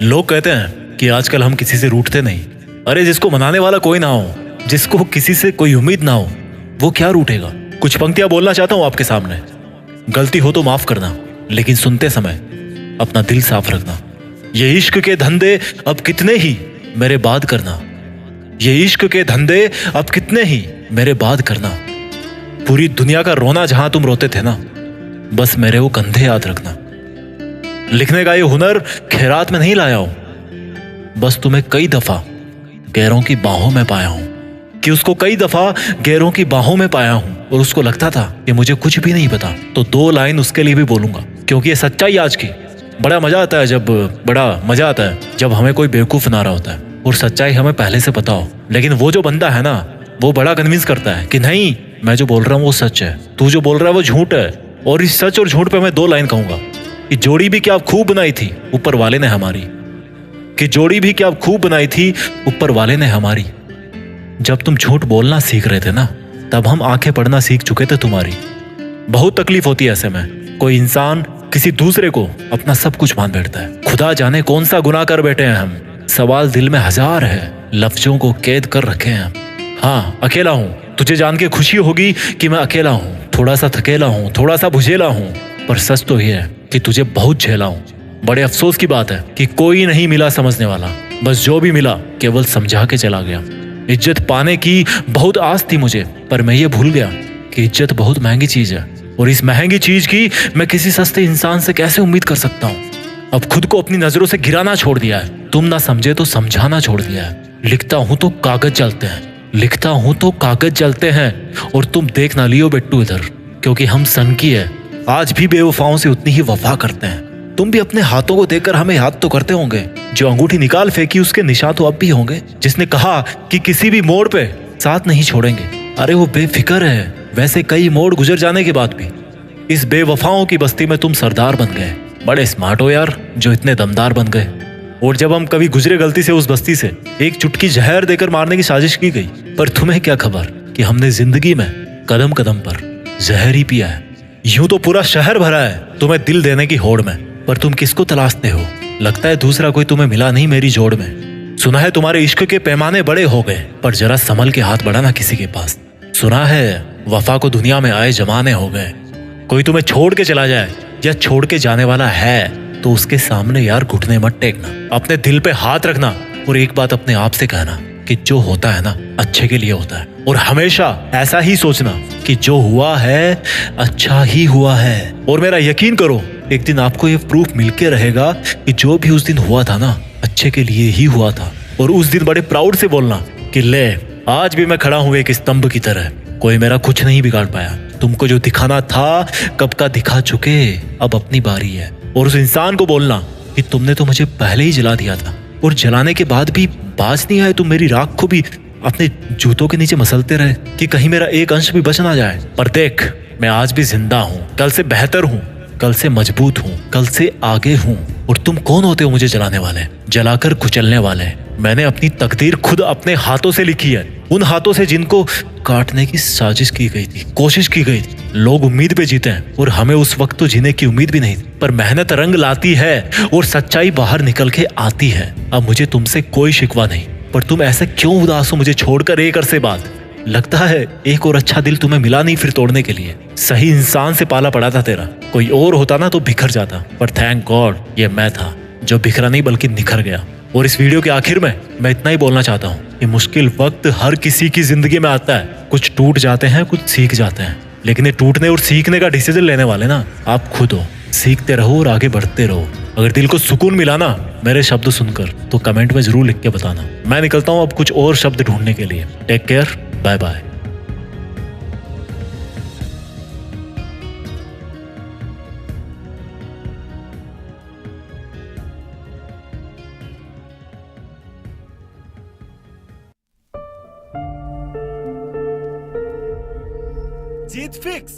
लोग कहते हैं कि आजकल हम किसी से रूठते नहीं। अरे जिसको मनाने वाला कोई ना हो, जिसको किसी से कोई उम्मीद ना हो, वो क्या रूठेगा। कुछ पंक्तियां बोलना चाहता हूं आपके सामने। गलती हो तो माफ करना, लेकिन सुनते समय अपना दिल साफ रखना। ये इश्क के धंधे अब कितने ही मेरे बाद करना। ये इश्क के धंधे अब कितने ही मेरे बाद करना। पूरी दुनिया का रोना जहां तुम रोते थे ना, बस मेरे वो कंधे याद रखना। लिखने का ये हुनर खैरात में नहीं लाया हूं, बस तुम्हें कई दफा गैरों की बाहों में पाया हूं। कि उसको कई दफा गैरों की बाहों में पाया हूं और उसको लगता था कि मुझे कुछ भी नहीं पता। तो 2 लाइन उसके लिए भी बोलूंगा, क्योंकि ये सच्चाई आज की। बड़ा मजा आता है जब हमें कोई बेवकूफ ना रहा होता है और सच्चाई हमें पहले से पता हो। लेकिन वो जो बंदा है ना, वो बड़ा कन्विंस करता है कि नहीं, मैं जो बोल रहा हूँ वो सच है, तू जो बोल रहा है वो झूठ है। और इस सच और झूठ पे मैं 2 लाइन कहूंगा कि जोड़ी भी क्या खूब बनाई थी ऊपर वाले ने हमारी। कि जोड़ी भी क्या खूब बनाई थी ऊपर वाले ने हमारी। जब तुम झूठ बोलना सीख रहे थे ना, तब हम आंखें पढ़ना सीख चुके थे तुम्हारी। बहुत तकलीफ होती है ऐसे में। कोई इंसान किसी दूसरे को अपना सब कुछ मान बैठता है। खुदा जाने कौन सा गुनाह कर बैठे हैं हम। सवाल दिल में हजार है, लफ्जों को कैद कर रखे हैं हम। हाँ, अकेला हूं, तुझे जान के खुशी होगी कि मैं अकेला हूं। थोड़ा सा थकेला हूं, थोड़ा सा बुझेला हूं, पर सच तो ये है कि तुझे बहुत झेला हूं। बड़े अफसोस की बात है कि कोई नहीं मिला समझने वाला। बस जो भी मिला केवल समझा के चला गया। इज्जत पाने की बहुत आस थी मुझे, पर मैं ये भूल गया कि इज्जत बहुत महंगी चीज है। और इस महंगी चीज की मैं किसी सस्ते इंसान से कैसे उम्मीद कर सकता हूँ। अब खुद को अपनी नजरों से गिराना छोड़ दिया है। तुम ना समझे तो समझाना छोड़ दिया है। लिखता हूं तो कागज जलते हैं, लिखता हूं तो कागज जलते हैं। और तुम देख ना लियो बेट्टू इधर, क्योंकि हम सन की है। आज भी बेवफाओं से उतनी ही वफा करते हैं। तुम भी अपने हाथों को देखकर हमें याद तो करते होंगे। जो अंगूठी निकाल फेंकी उसके निशान तो अब भी होंगे। जिसने कहा कि किसी भी मोड़ पे साथ नहीं छोड़ेंगे, अरे वो बेफिक्र है। वैसे कई मोड़ गुजर जाने के बाद भी इस बेवफाओं की बस्ती में तुम सरदार बन गए। बड़े स्मार्ट हो यार, जो इतने दमदार बन गए। और जब हम कभी गुजरे गलती से उस बस्ती से, एक चुटकी जहर देकर मारने की साजिश की गई, पर तुम्हें क्या खबर कि हमने जिंदगी में कदम कदम पर जहर ही पिया है। यूं तो पूरा शहर भरा है तुम्हें दिल देने की होड़ में, पर तुम किसको तलाशते हो। लगता है दूसरा कोई तुम्हें मिला नहीं मेरी जोड़ में। सुना है तुम्हारे इश्क के पैमाने बड़े हो गए, पर जरा संभल के हाथ बढ़ाना किसी के पास। सुना है वफा को दुनिया में आए जमाने हो गए। कोई तुम्हें छोड़ के चला जाए या छोड़ के जाने वाला है तो उसके सामने यार घुटने मत टेकना। अपने दिल पे हाथ रखना और एक बात अपने आप से कहना कि जो होता है ना अच्छे के लिए होता है। और हमेशा ऐसा ही सोचना कि जो हुआ है अच्छा ही हुआ है। और मेरा यकीन करो, एक दिन आपको ये प्रूफ मिलके रहेगा कि जो भी उस दिन हुआ था ना अच्छे के लिए ही हुआ था। और उस दिन बड़े प्राउड से बोलना कि ले, आज भी मैं खड़ा हूं एक स्तंभ की तरह, कोई मेरा कुछ नहीं बिगाड़ पाया। तुमको जो दिखाना था कब का दिखा चुके, अब अपनी बारी है। और उस इंसान को बोलना कि तुमने तो मुझे पहले ही जला दिया था, और जलाने के बाद भी बाज नहीं आए। तुम मेरी राख को भी अपने जूतों के नीचे मसलते रहे कि कहीं मेरा एक अंश भी बच ना जाए। पर देख, मैं आज भी जिंदा हूँ, कल से बेहतर हूँ, कल से मजबूत हूँ, कल से आगे हूँ। और तुम कौन होते हो मुझे जलाने वाले, जलाकर कुचलने वाले। मैंने अपनी तकदीर खुद अपने हाथों से लिखी है, उन हाथों से जिनको काटने की साजिश की गई थी, कोशिश की गई थी। लोग उम्मीद पे जीते हैं और हमें उस वक्त तो जीने की उम्मीद भी नहीं थी, पर मेहनत रंग लाती है और सच्चाई बाहर निकल के आती है। अब मुझे तुमसे कोई शिकवा नहीं, पर तुम ऐसे क्यों उदास हो मुझे छोड़कर एक अरसे बाद। लगता है एक और अच्छा दिल तुम्हें मिला नहीं फिर तोड़ने के लिए। सही इंसान से पाला पड़ा था तेरा, कोई और होता ना तो बिखर जाता। पर थैंक गॉड ये मैं था जो बिखरा नहीं बल्कि निखर गया। और इस वीडियो के आखिर में मैं इतना ही बोलना चाहता हूँ कि मुश्किल वक्त हर किसी की जिंदगी में आता है। कुछ टूट जाते हैं, कुछ सीख जाते हैं, लेकिन ये टूटने और सीखने का डिसीजन लेने वाले ना आप खुद हो। सीखते रहो और आगे बढ़ते रहो। अगर दिल को सुकून मिला ना मेरे शब्द सुनकर, तो कमेंट में जरूर लिख के बताना। मैं निकलता हूँ अब कुछ और शब्द ढूंढने के लिए। Take care, bye bye. जीत फिक्स।